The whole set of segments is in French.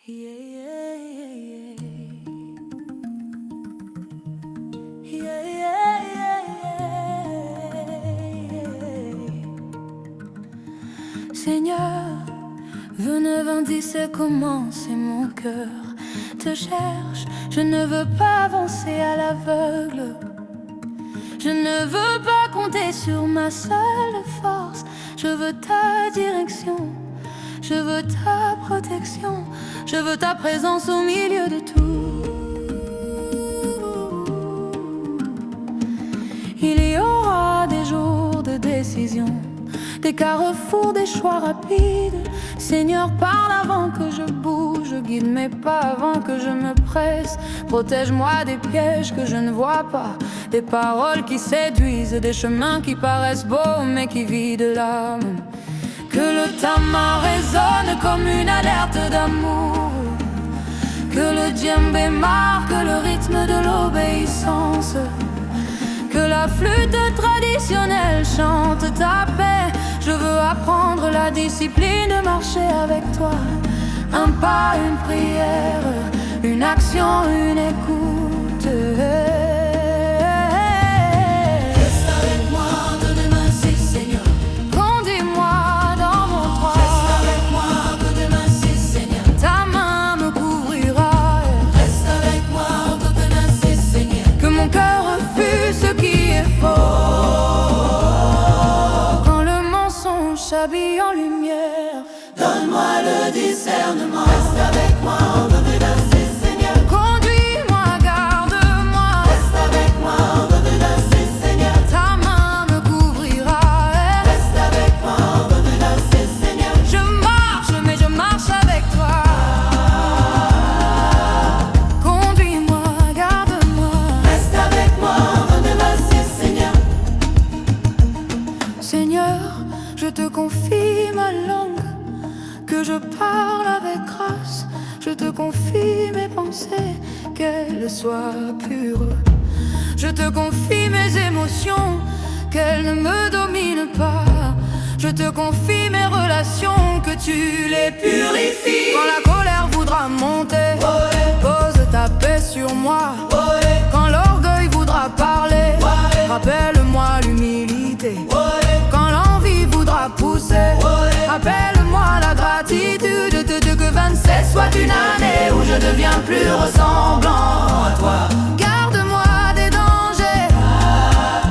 Yeah, yeah, yeah, yeah. Yeah, yeah, yeah, yeah. Seigneur, venez dire comment c'est mon cœur te cherche. Je ne veux pas avancer à l'aveugle. Je ne veux pas compter sur ma seule force. Je veux ta direction. Je veux ta protection, je veux ta présence au milieu de tout. Il y aura des jours de décision, des carrefours, des choix rapides. Seigneur, parle avant que je bouge, guide mes pas avant que je me presse. Protège-moi des pièges que je ne vois pas, des paroles qui séduisent, des chemins qui paraissent beaux mais qui vident l'âme. Que le tama résonne comme une alerte d'amour, que le djembé marque le rythme de l'obéissance, que la flûte traditionnelle chante ta paix. Je veux apprendre la discipline de marcher avec toi. Un pas, une prière, une action, une écoute. Quand le mensonge s'habille en lumière, donne-moi le discernement. Reste avec moi, on veut te danser, Seigneur. Conduis-moi, garde-moi. Reste avec moi, on veut te danser, Seigneur. Ta main me couvrira. Reste avec moi, on veut te danser, Seigneur. Je marche, mais je marche avec toi. Conduis-moi, garde-moi. Reste avec moi, on veut te danser, Seigneur. Seigneur, je te confie ma langue, que je parle avec grâce. Je te confie mes pensées, qu'elles soient pures. Je te confie mes émotions, qu'elles ne me dominent pas. Je te confie mes relations, que tu les purifies. Quand la colère voudra monter, pose ta paix sur moi. Quand l'orgueil voudra parler, rappelle-moi l'humilité. Quand l'envie voudra pousser, rappelle-moi la gratitude. Que 27 soit une année où je deviens plus ressemblant à toi. Garde-moi des dangers,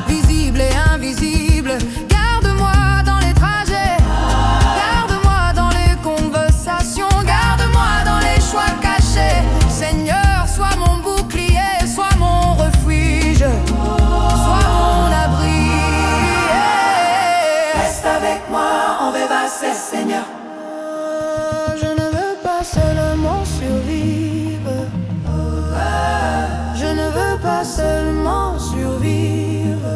visibles et invisibles. Garde-moi dans les trajets, garde-moi dans les conversations, garde-moi dans les choix cachés. Seigneur, sois mon bouclier, sois mon refuge, sois mon abri. Reste avec moi, on va passer, Seigneur. Je ne veux pas seulement survivre. Je ne veux pas seulement survivre.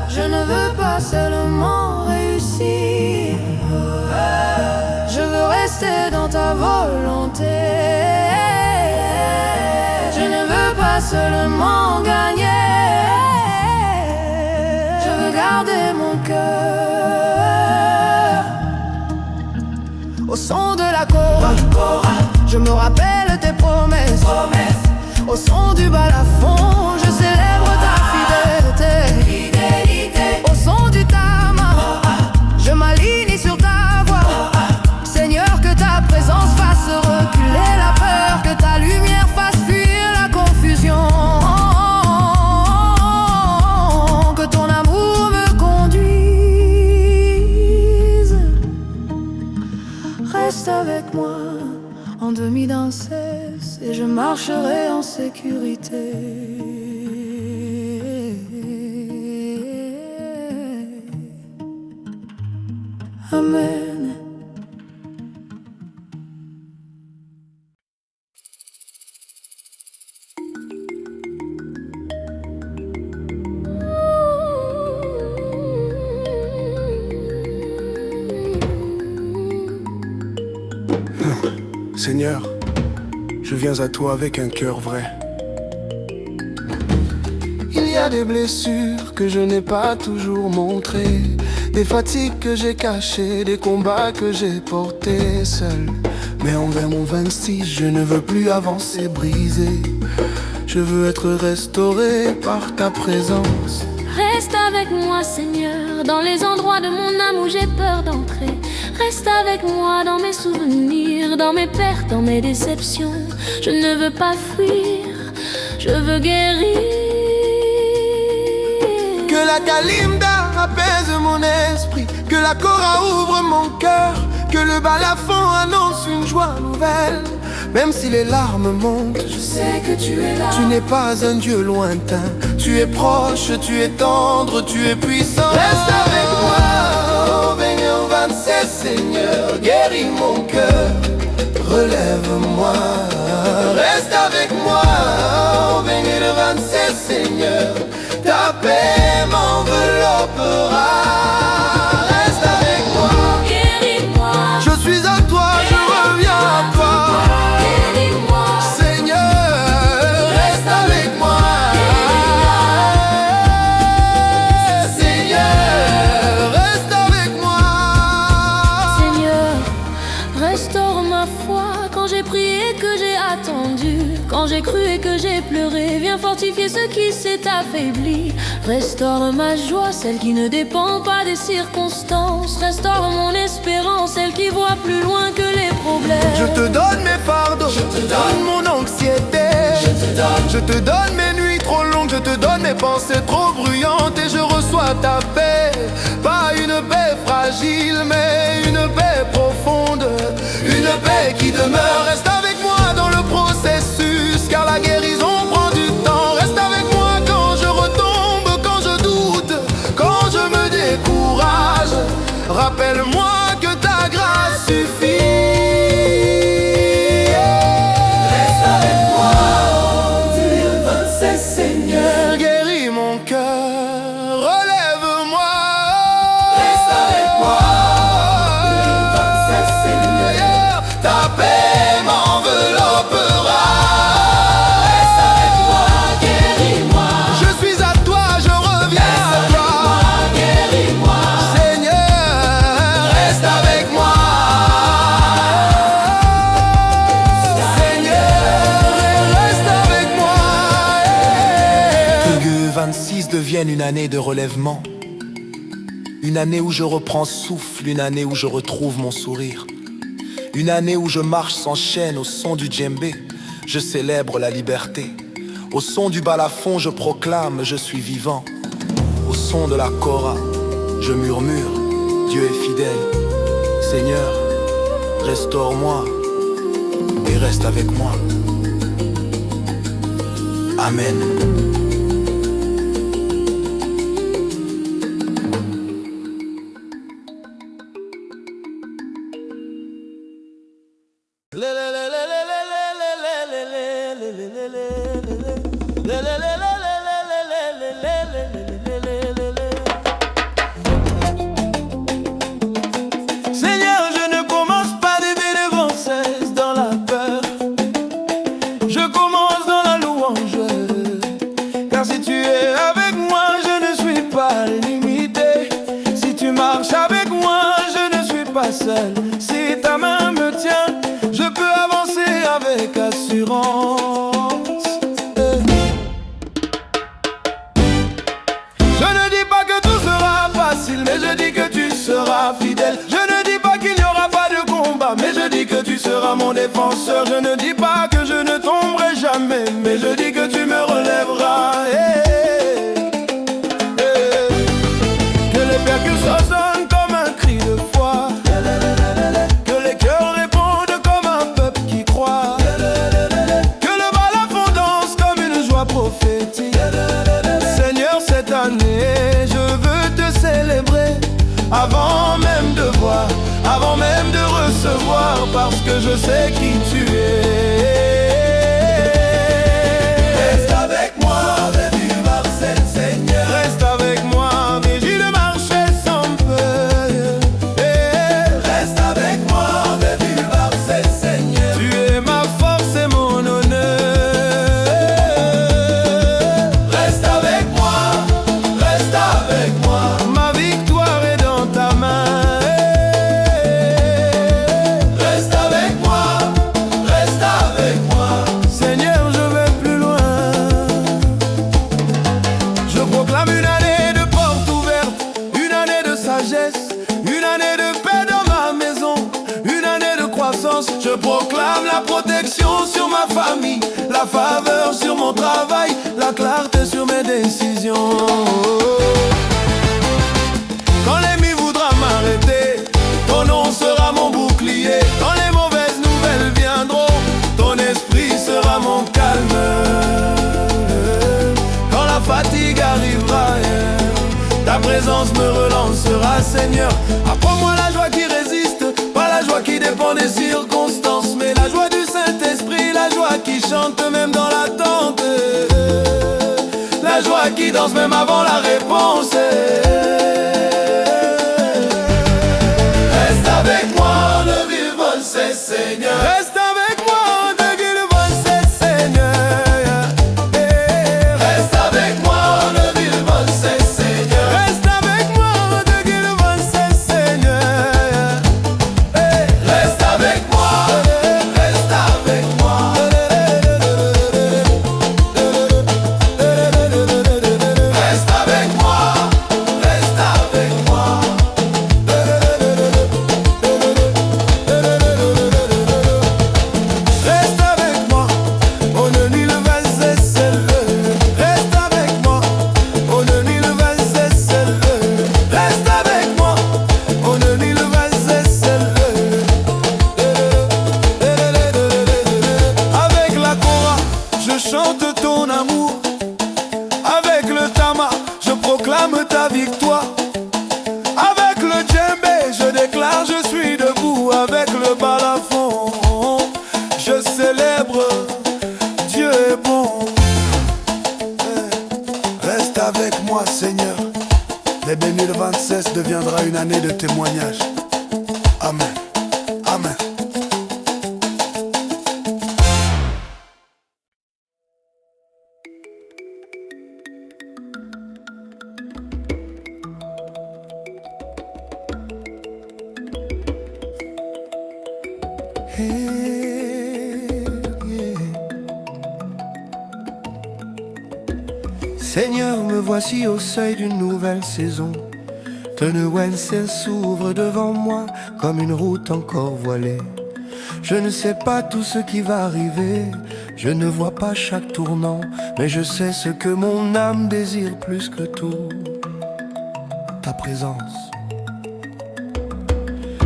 Je ne veux pas seulement réussir. Je veux rester dans ta volonté. Je ne veux pas seulement gagner. Je veux garder mon cœur au son de la chorale. Je me rappelle tes promesses. Au son du balafon, je célèbre ta fidélité. Au son du tama, je m'aligne sur ta voix. Seigneur, que ta présence fasse reculer la peur, que ta lumière fasse fuir la confusion, que ton amour me conduise. Reste avec moi en demi-dansesse et je marcherai en sécurité. Amen. Seigneur, je viens à toi avec un cœur vrai. Il y a des blessures que je n'ai pas toujours montrées, des fatigues que j'ai cachées, des combats que j'ai portés seul. Mais envers mon 26, je ne veux plus avancer, briser. Je veux être restauré par ta présence. Reste avec moi, Seigneur, dans les endroits de mon âme où j'ai peur d'entrer. Reste avec moi dans mes souvenirs, dans mes pertes, dans mes déceptions. Je ne veux pas fuir, je veux guérir. Que la Kalimda apaise mon esprit, que la Kora ouvre mon cœur, que le balafon annonce une joie nouvelle. Même si les larmes montent, Je sais que tu es là. tu n'es pas un Dieu lointain. Tu es proche, tu es tendre, tu es puissant. Reste avec moi, Benyo 26, Seigneur, guéris mon cœur, relève-moi. Reste avec moi, Benyo 26, Seigneur, ta paix m'enveloppera. Reste avec moi, Guéris-moi, je suis à toi, je reviens à toi. guéris-moi, Seigneur, reste avec moi. Seigneur, reste avec moi. Seigneur, restaure ma foi. Quand j'ai prié et que j'ai attendu, quand j'ai cru et que j'ai pleuré, viens fortifier ce qui s'est affaibli. Restaure ma joie, celle qui ne dépend pas des circonstances. Restaure mon espérance, celle qui voit plus loin que les problèmes. Je te donne mes fardeaux, je te donne mon anxiété, je te donne mes nuits trop longues, je te donne mes pensées trop bruyantes. Et je reçois ta paix, pas une paix fragile, mais une paix profonde, une paix qui demeure. Reste avec moi dans le processus, car la guérison prend du temps. Reste avec moi quand je retombe, quand je doute, quand je me décourage. Rappelle-moi que ta grâce suffit. Reste avec moi, Dieu 26, Seigneur. Guéris mon cœur, relève-moi. Reste avec moi, Dieu 27, Seigneur. Ta paix m'enveloppera. Reste avec moi, guéris-moi. Je suis à toi, je reviens à toi. Guéris-moi. Seigneur, reste avec moi. Seigneur, reste avec moi. Que 26 devienne une année de relèvement. Une année où je reprends souffle, une année où je retrouve mon sourire. Une année où je marche sans chaîne au son du djembé. Je célèbre la liberté. Au son du balafon, je proclame, je suis vivant. Au son de la kora, je murmure, Dieu est fidèle. Seigneur, restaure-moi et reste avec moi. Amen. Seigneur, je ne commence pas d'aimer devant cesse dans la peur. Je commence dans la louange. Car si tu es avec moi, je ne suis pas limité. Si tu marches avec moi, je ne suis pas seul. Si ta main me tient, je peux avancer avec assurance. Je ne dis pas que tout sera facile, mais je dis que tu seras fidèle. Je ne dis pas qu'il n'y aura pas de combat, mais je dis que tu seras mon défenseur. Je ne dis pas que je ne tomberai jamais, mais je dis que tu me relèveras. Que les percussions sonnent comme un cri de foi, que les cœurs répondent comme un peuple qui croit, que le balafon danse comme une joie prophétique. Seigneur, cette année, je veux te célébrer avant même de voir, avant même de recevoir, parce que je sais qui tu es. Reste avec moi, Dieu 27, Seigneur. Reste avec moi, Vigie de marcher sans peur. Reste avec moi, Dieu 27, Seigneur. Tu es ma force et mon honneur. Reste avec moi, reste avec moi. Ma victoire est dans ta main. Reste avec moi, confiance. Je proclame la protection sur ma famille, la faveur sur mon travail, la clarté sur mes décisions. Quand l'ennemi voudra m'arrêter, ton nom sera mon bouclier. Quand les mauvaises nouvelles viendront, ton esprit sera mon calme. Quand la fatigue arrivera, ta présence me relancera, Seigneur. Apprends-moi la joie qui résiste, pas la joie qui dépend des circonstances, mais la joie du Saint-Esprit, la joie qui chante même dans l'attente, la joie qui danse même avant la réponse. Reste avec moi, ne vive pas, c'est Seigneur. Reste avec moi, ne vive pas, c'est Seigneur. Reste avec moi, ne vive pas, c'est Seigneur. Reste avec moi, ne vive pas, c'est Seigneur. Reste avec moi, reste avec moi. Reste avec moi, reste avec moi. Reste avec moi, on ne nie le verset seul. Reste avec moi, on ne nie le verset seul. Reste avec moi, on ne nie le verset seul. Avec la kora, je chante ton amour. Avec le tama, je proclame ta victoire. Avec le djembé, je déclare je suis debout. Avec le balafon, je célèbre Dieu est bon. Reste avec moi, Seigneur. Les 2026 deviendra une année de témoignage. Amen. Amen. Seigneur, me voici au seuil d'une nouvelle saison. Tenuense s'ouvre devant moi comme une route encore voilée. Je ne sais pas tout ce qui va arriver, je ne vois pas chaque tournant, mais je sais ce que mon âme désire plus que tout, ta présence.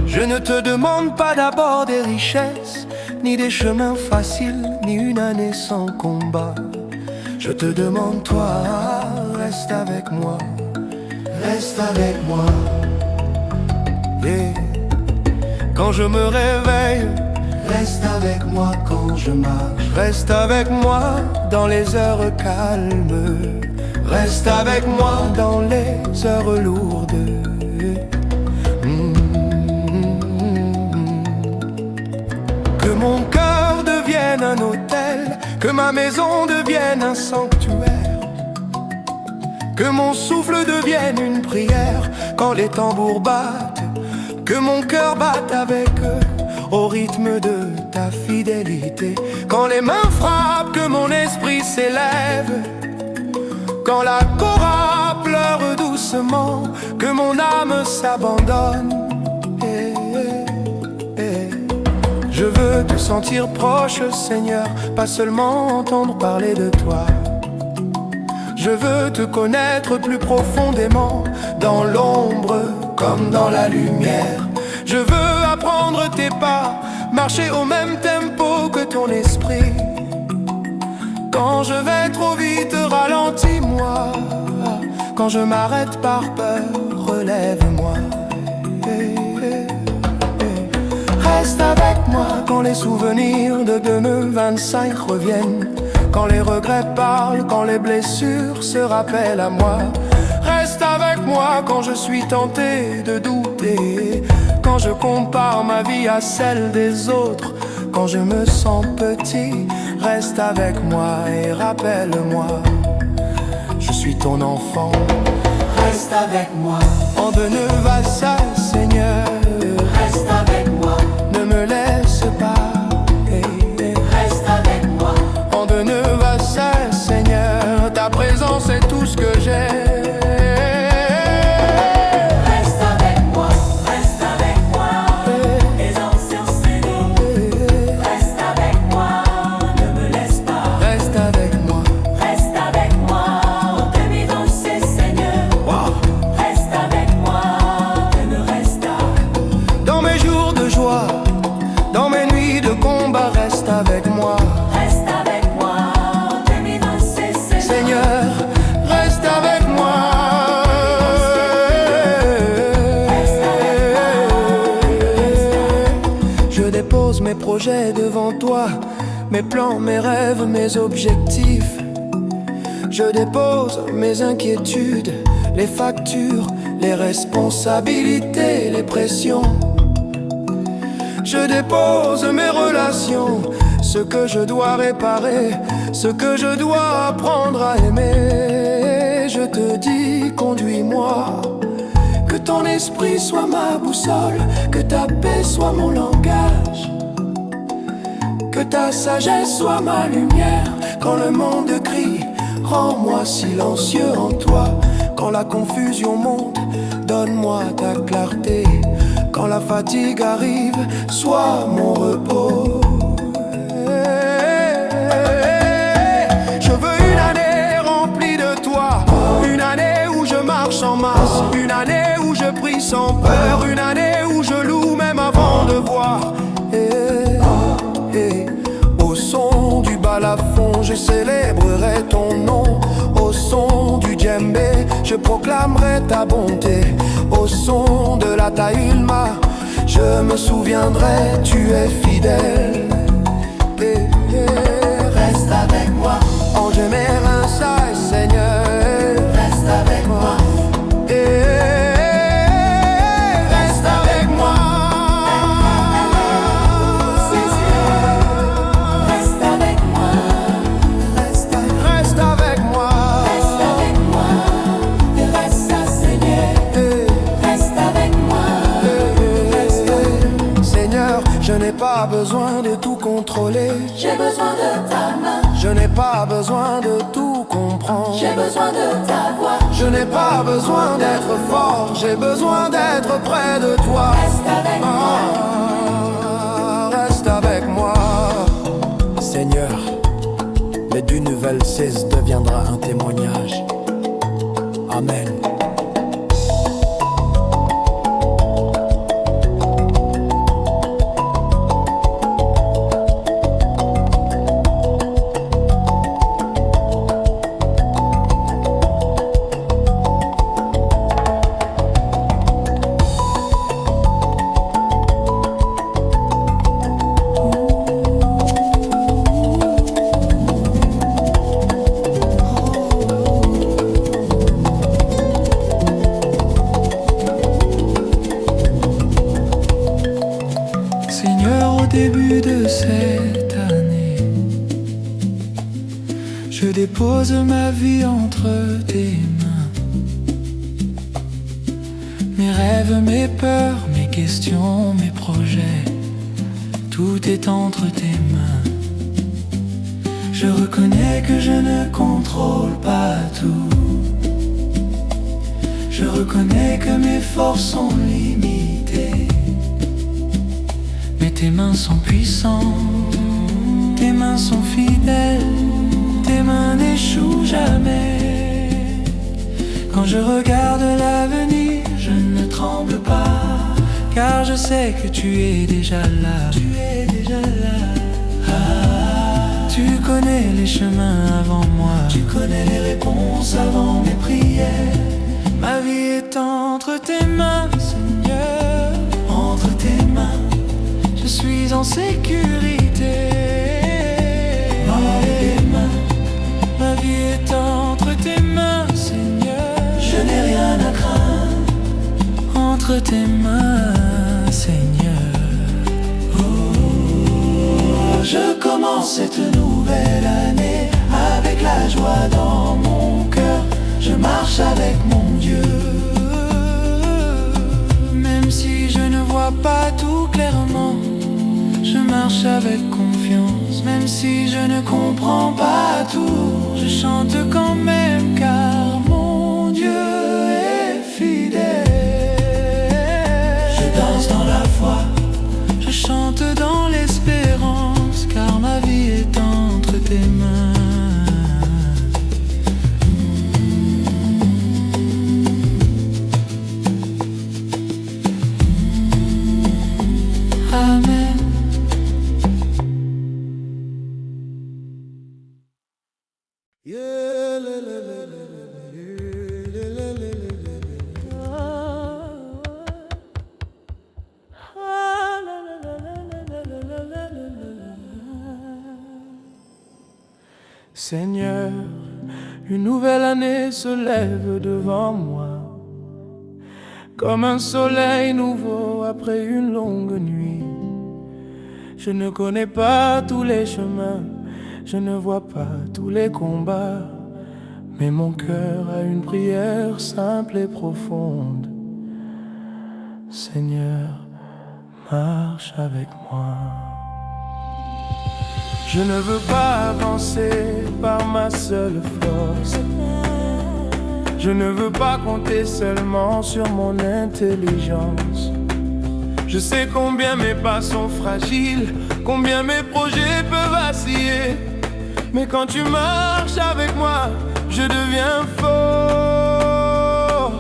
Je ne te demande pas d'abord des richesses, ni des chemins faciles, ni une année sans combat. Je te demande toi, reste avec moi, reste avec moi. Yeah. Quand je me réveille, reste avec moi quand je marche. Reste avec moi dans les heures calmes. Reste avec moi dans les heures lourdes. Que mon cœur devienne un hôtel, que ma maison devienne un sanctuaire, que mon souffle devienne une prière quand les tambours battent, que mon cœur batte avec eux au rythme de ta fidélité. Quand les mains frappent, que mon esprit s'élève, quand la kora pleure doucement, que mon âme s'abandonne. Je veux te sentir proche, Seigneur, pas seulement entendre parler de toi. Je veux te connaître plus profondément, dans l'ombre comme dans la lumière. Je veux apprendre tes pas, marcher au même tempo que ton esprit. Quand je vais trop vite, ralentis-moi. Quand je m'arrête par peur, relève-moi. Reste avec moi quand les souvenirs de 2025 reviennent, quand les regrets parlent, quand les blessures se rappellent à moi. Reste avec moi quand je suis tenté de douter, quand je compare ma vie à celle des autres, quand je me sens petit. Reste avec moi et rappelle-moi, je suis ton enfant. Reste avec moi en de Nevassa, Seigneur. Reste avec moi, ne me laisse pas. Reste avec moi en de Nevassa, Seigneur. Ta présence est tout ce que j'ai. Reste avec moi, les anciens Seigneur. avec moi. Reste avec moi, en 2026, Seigneur, reste avec moi. Je dépose mes projets devant toi, mes plans, mes rêves, mes objectifs. Je dépose mes inquiétudes, les factures, les responsabilités, les pressions. Je dépose mes relations, ce que je dois réparer, ce que je dois apprendre à aimer. Je te dis, conduis-moi, que ton esprit soit ma boussole, que ta paix soit mon langage, que ta sagesse soit ma lumière. Quand le monde crie, rends-moi silencieux en toi. Quand la confusion monte, donne-moi ta clarté. Quand la fatigue arrive, sois mon repos. Je veux une année remplie de toi, une année où je marche en masse, une année où je prie sans peur, une année où je loue même avant de voir. Au son du balafon, je célébrerai ton nom. Au son du djembé, je proclamerai ta bonté. Au son de la taïlma, je me souviendrai, tu es fidèle. reste avec moi, Ange Mérensai, Seigneur, reste avec moi, reste avec moi. reste avec moi, Reste avec moi. reste avec moi, reste Seigneur, reste avec moi, Seigneur, je n'ai pas besoin de tout contrôler. j'ai besoin de ta main, Je n'ai pas besoin de tout comprendre. j'ai besoin de ta voix, Je n'ai pas besoin d'être fort, j'ai besoin d'être près de toi. reste avec moi, Reste avec moi. Seigneur, les deux nouvelles 16 deviendra un témoignage. Amen. Seigneur, au début de cette année, je dépose ma vie entre tes mains. Mes rêves, mes peurs, mes questions, mes projets, tout est entre tes mains. Je reconnais que je ne contrôle pas tout. Je reconnais que mes forces sont limitées. Mais tes mains sont puissantes, tes mains sont fidèles, tes mains n'échouent jamais. Quand je regarde l'avenir, je ne tremble pas, car je sais que tu es déjà là. Tu es déjà là. Tu connais les chemins avant moi, tu connais les réponses avant mes prières. Ma vie est entre tes mains, Seigneur, entre tes mains. Je suis en sécurité. Ma vie est entre tes mains, Seigneur. Je n'ai rien à craindre. Entre tes mains, Seigneur. Oh, je commence cette nouvelle année avec la joie dans mon cœur. Je marche avec mon Dieu. Même si je ne vois pas tout clairement, je marche avec confiance. Même si je ne comprends pas tout, je chante quand même, car mon Dieu est fidèle. Je danse dans la foi, je chante dans l'espérance, car ma vie est entre tes mains. Amen. Seigneur, une nouvelle année se lève devant moi, comme un soleil nouveau après une longue nuit. Je ne connais pas tous les chemins, je ne vois pas tous les combats, mais mon cœur a une prière simple et profonde. Seigneur, marche avec moi. Je ne veux pas avancer par ma seule force. Je ne veux pas compter seulement sur mon intelligence. Je sais combien mes pas sont fragiles, combien mes projets peuvent vaciller. Mais quand tu marches avec moi, je deviens fort.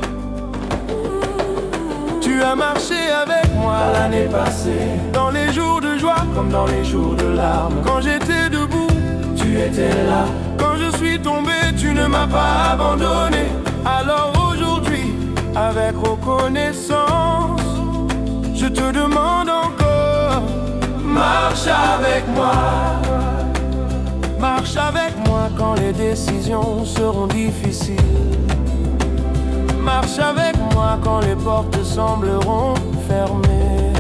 Tu as marché avec moi l'année passée, dans les jours de joie comme dans les jours de larmes. Quand j'étais debout, tu étais là. Quand je suis tombé, tu ne m'as pas abandonné. Alors aujourd'hui, avec reconnaissance, je te demande encore, marche avec moi. Marche avec moi quand les décisions seront difficiles. Marche avec moi quand les portes sembleront fermées.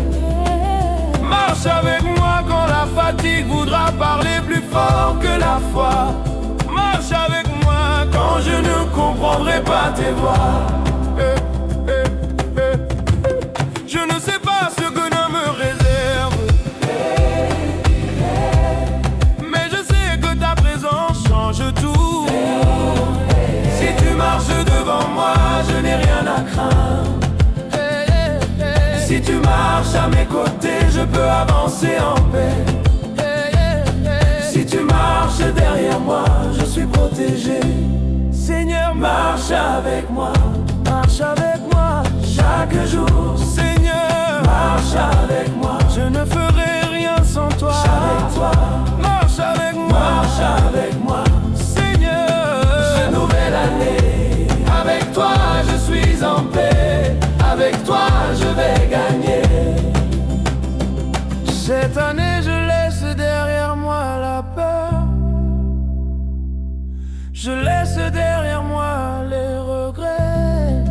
Marche avec moi quand la fatigue voudra parler plus fort que la foi. Marche avec moi quand je ne comprendrai pas tes voix. Je ne sais pas ce que Dieu me réserve, mais je sais que ta présence change tout. Si tu marches devant moi, je n'ai rien à craindre. Si tu marches à mes côtés, je peux avancer en paix. Si tu marches derrière moi, je suis protégé. Seigneur, marche avec moi. Marche avec moi chaque jour. Seigneur, marche avec moi. Je ne ferai rien sans toi. Avec toi, marche avec moi. Marche avec moi. Seigneur, nouvelle année. Avec toi, je suis en paix. Avec toi, je vais gagner. Cette année, je laisse derrière moi la peur. Je laisse derrière moi les regrets.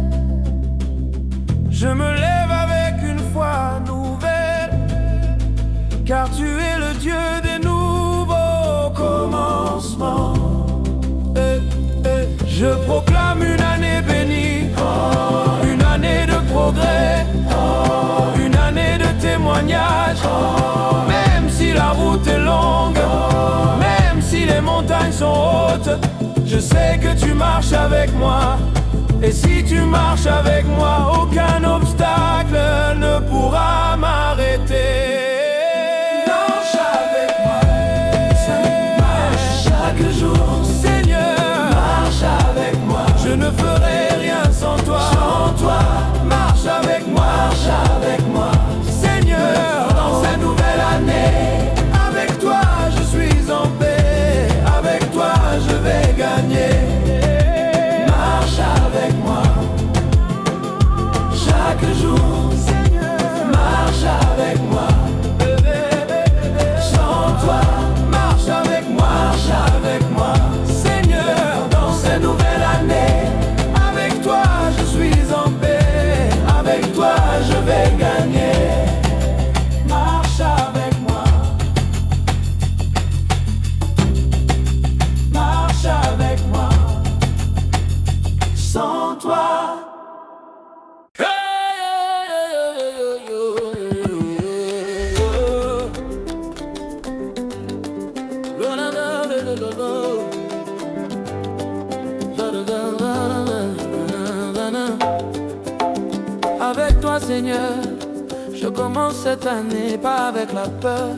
Je me lève avec une foi nouvelle, car tu es le Dieu des nouveaux commencements. Je proclame une année bénie, une année de progrès, une année de témoignage. Même si la route est longue, même si les montagnes sont hautes, je sais que tu marches avec moi. Et si tu marches avec moi, aucun obstacle ne pourra m'arrêter. Marche avec moi, marche chaque jour. Seigneur, marche avec moi. Je ne ferai rien sans toi. Sans toi, marche avec moi. Marche avec moi. Seigneur, dans cette nouvelle année, avec toi je suis en paix. Avec toi je vais gagner. Marche avec moi chaque jour. Seigneur, marche avec moi. Sans toi, marche avec moi. Marche avec moi. Seigneur, dans cette nouvelle année, avec toi je suis en paix. Avec toi je vais gagner. Marche avec moi. Marche avec moi. Sans toi. Avec toi, Seigneur, je commence cette année, pas avec la peur,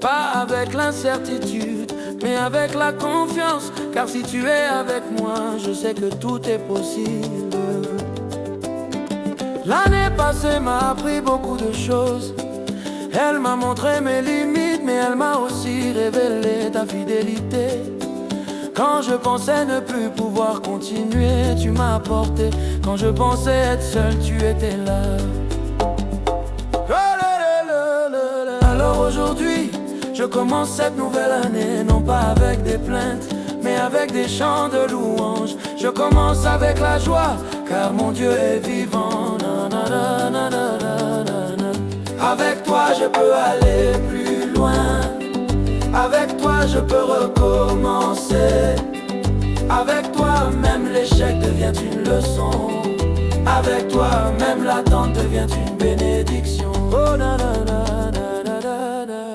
pas avec l'incertitude, mais avec la confiance. Car si tu es avec moi, je sais que tout est possible. L'année passée m'a appris beaucoup de choses. Elle m'a montré mes limites, mais elle m'a aussi révélé ta fidélité. Quand je pensais ne plus pouvoir continuer, tu m'as apporté. Quand je pensais être seul, tu étais là. Alors aujourd'hui, Je commence cette nouvelle année, non pas avec des plaintes, mais avec des chants de louange. Je commence avec la joie, car mon Dieu est vivant. Na, na, na, na, na, na, na. Avec toi je peux aller plus loin. Avec toi je peux recommencer. Avec toi même l'échec devient une leçon. Avec toi même l'attente devient une bénédiction. Oh na na na na na na na na.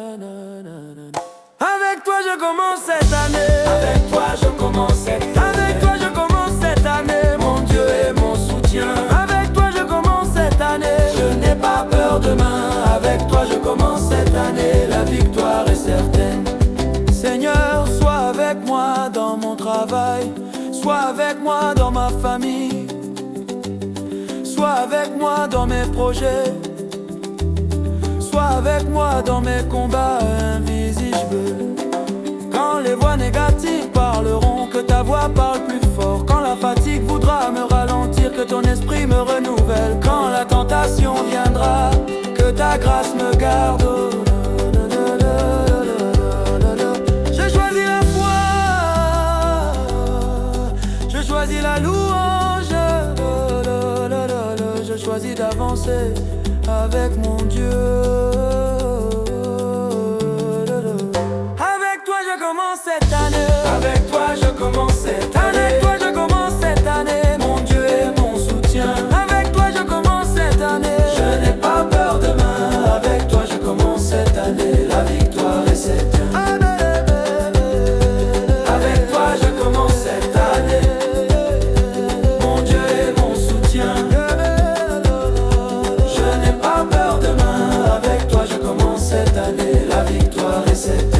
Avec toi je commence cette année. Avec toi je commence cette année. Avec toi je commence cette année. Mon Dieu est mon soutien. Avec toi je commence cette année. Je n'ai pas peur demain. Avec toi je commence cette année. La victoire est certaine. Seigneur, sois avec moi dans mon travail. Sois avec moi dans ma famille. Sois avec moi dans mes projets. Sois avec moi dans mes combats invisibles. Quand les voix négatives parleront, que ta voix parle plus fort. Quand la fatigue voudra me ralentir, que ton esprit me renouvelle. Quand la tentation viendra, que ta grâce me garde. Je choisis la foi, je choisis la louange. Je choisis d'avancer avec mon Dieu. Avec toi je commence cette année. Avec toi je commence cette année. Avec toi je commence cette année. Mon Dieu est mon soutien. Avec toi je commence cette année. Je n'ai pas peur demain. Avec toi je commence cette année. La victoire est certaine. Avec toi je commence cette année. Mon Dieu est mon soutien. Je n'ai pas peur demain. Avec toi je commence cette année. La victoire est certaine.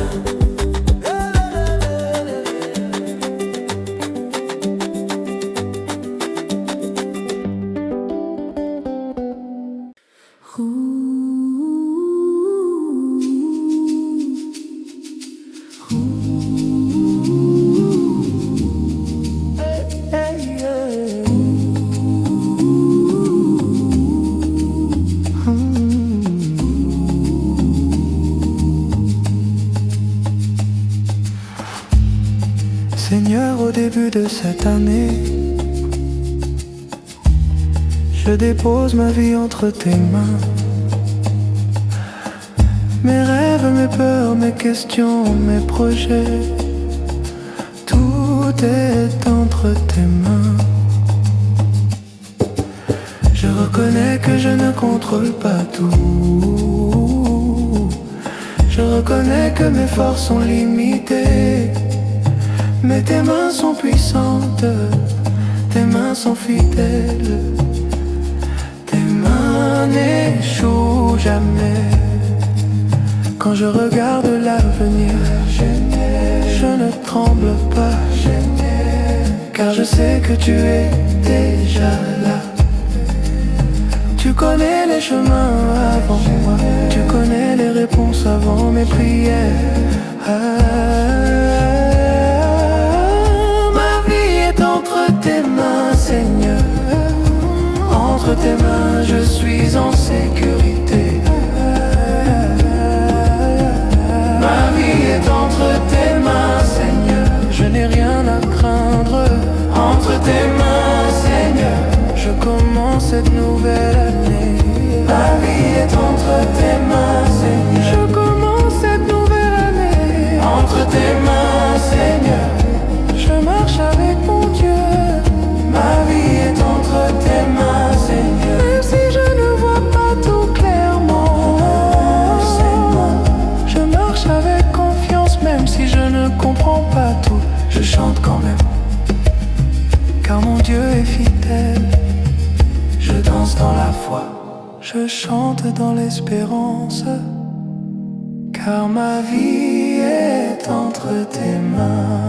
Seigneur, au début de cette année, je dépose ma vie entre tes mains. Mes rêves, mes peurs, mes questions, mes projets, tout est entre tes mains. Je reconnais que je ne contrôle pas tout. Je reconnais que mes forces sont limitées. Mais tes mains sont puissantes, tes mains sont fidèles. Tes mains n'échouent jamais. Quand je regarde l'avenir, je ne tremble pas, car je sais que tu es déjà là. Tu connais les chemins avant moi, tu connais les réponses avant mes prières. Entre tes mains, Seigneur, entre tes mains, je suis en sécurité. Ma vie est entre tes mains, Seigneur, je n'ai rien à craindre. Entre tes mains, Seigneur, je commence cette nouvelle année. Ma vie est entre tes mains, Seigneur, je commence cette nouvelle année. Entre tes mains, Seigneur, je marche avec mon Dieu. Ma vie est entre tes mains, Seigneur. Même si je ne vois pas tout clairement, je marche avec confiance. Même si je ne comprends pas tout, je chante quand même, car mon Dieu est fidèle. Je danse dans la foi, je chante dans l'espérance, car ma vie est entre tes mains.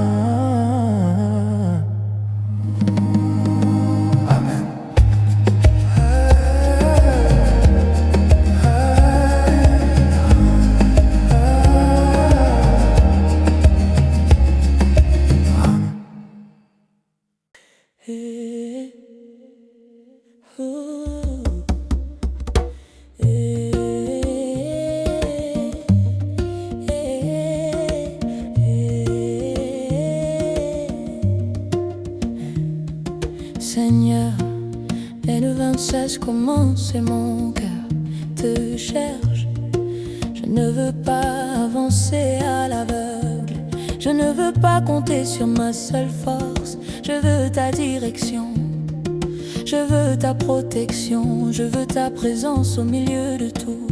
cesse commencer, mon cœur te cherche. Je ne veux pas avancer à l'aveugle, je ne veux pas compter sur ma seule force. Je veux ta direction, je veux ta protection, je veux ta présence au milieu de tout.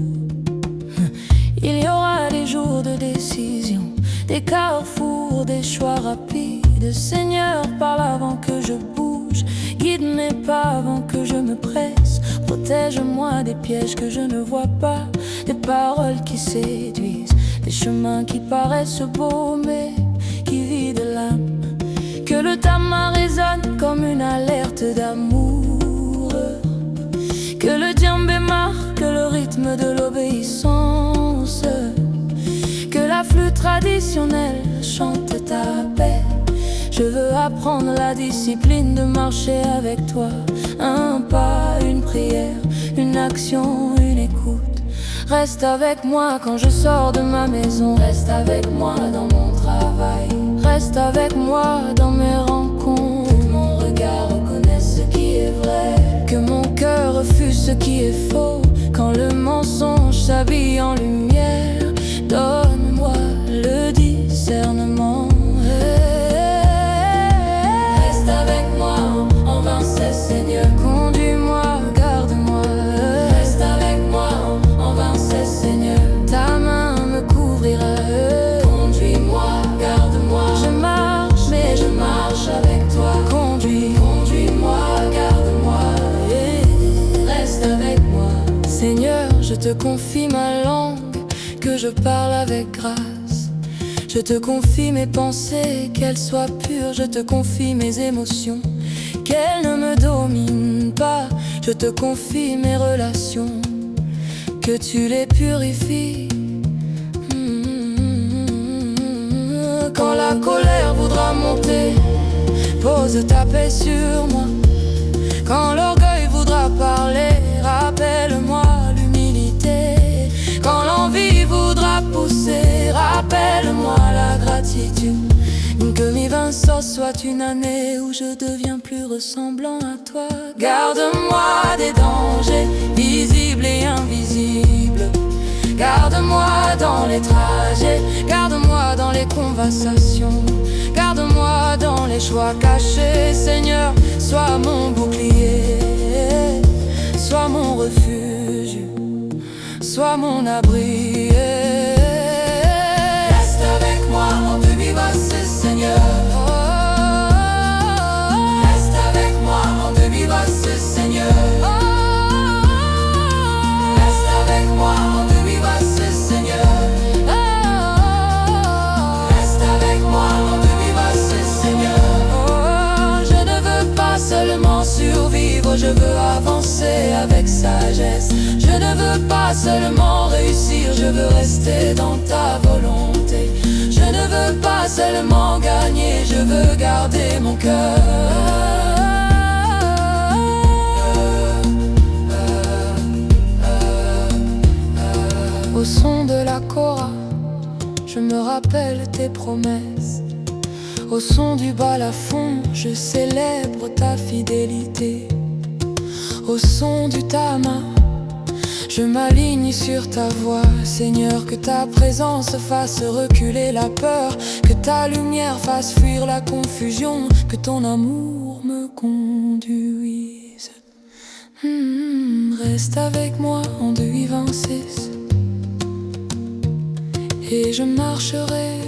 Il y aura des jours de décision, des carrefours, des choix rapides. Seigneur, parle avant que je bouge, guide mes pas avant que je me presse. Protège-moi des pièges que je ne vois pas, des paroles qui séduisent, des chemins qui paraissent beaux mais qui vident l'âme. Que le tama résonne comme une alerte d'amour, que le djembé marque le rythme de l'obéissance, que la flûte traditionnelle chante ta paix. Je veux apprendre la discipline de marcher avec toi. Un pas, une prière, une action, une écoute. Reste avec moi quand je sors de ma maison. Reste avec moi dans mon travail. Reste avec moi dans mes rencontres. Que mon regard reconnaisse ce qui est vrai, que mon cœur refuse ce qui est faux. Quand le mensonge s'habille en lumière, donne-moi le discernement. Seigneur, conduis-moi, garde-moi. Reste avec moi, envers ces Seigneur. Ta main me couvrira. Conduis-moi, garde-moi. Je marche, mais je marche avec toi. Conduis-moi, garde-moi. Reste avec moi. Seigneur, je te confie ma langue, que je parle avec grâce. Je te confie mes pensées, qu'elles soient pures. Je te confie mes émotions, qu'elles ne me dominent pas. Je te confie mes relations, que tu les purifies. Quand la colère voudra monter, pose ta paix sur moi. Quand l'orgueil voudra parler, rappelle-moi l'humilité. Quand l'envie voudra pousser, rappelle-moi la gratitude. Que mi Vincent soit une année où je deviens plus ressemblant à toi. Garde-moi des dangers visibles et invisibles. Garde-moi dans les trajets, garde-moi dans les conversations, garde-moi dans les choix cachés. Seigneur, sois mon bouclier, sois mon refuge, sois mon abri. Reste avec moi en demi-basse, Seigneur. Reste avec moi en demi-basse, Seigneur. Reste avec moi en demi-basse, Seigneur. Reste avec moi en demi-basse, Seigneur. Je ne veux pas seulement survivre, je veux avancer avec sagesse. Je ne veux pas seulement réussir, je veux rester dans ta volonté. Je ne veux pas seulement gagner, je veux garder mon cœur. Au son de la kora, je me rappelle tes promesses. Au son du balafon, je célèbre ta fidélité. Au son du tama, je m'aligne sur ta voix. Seigneur, que ta présence fasse reculer la peur, que ta lumière fasse fuir la confusion, que ton amour me conduise. Reste avec moi en 2-8-26 et je marcherai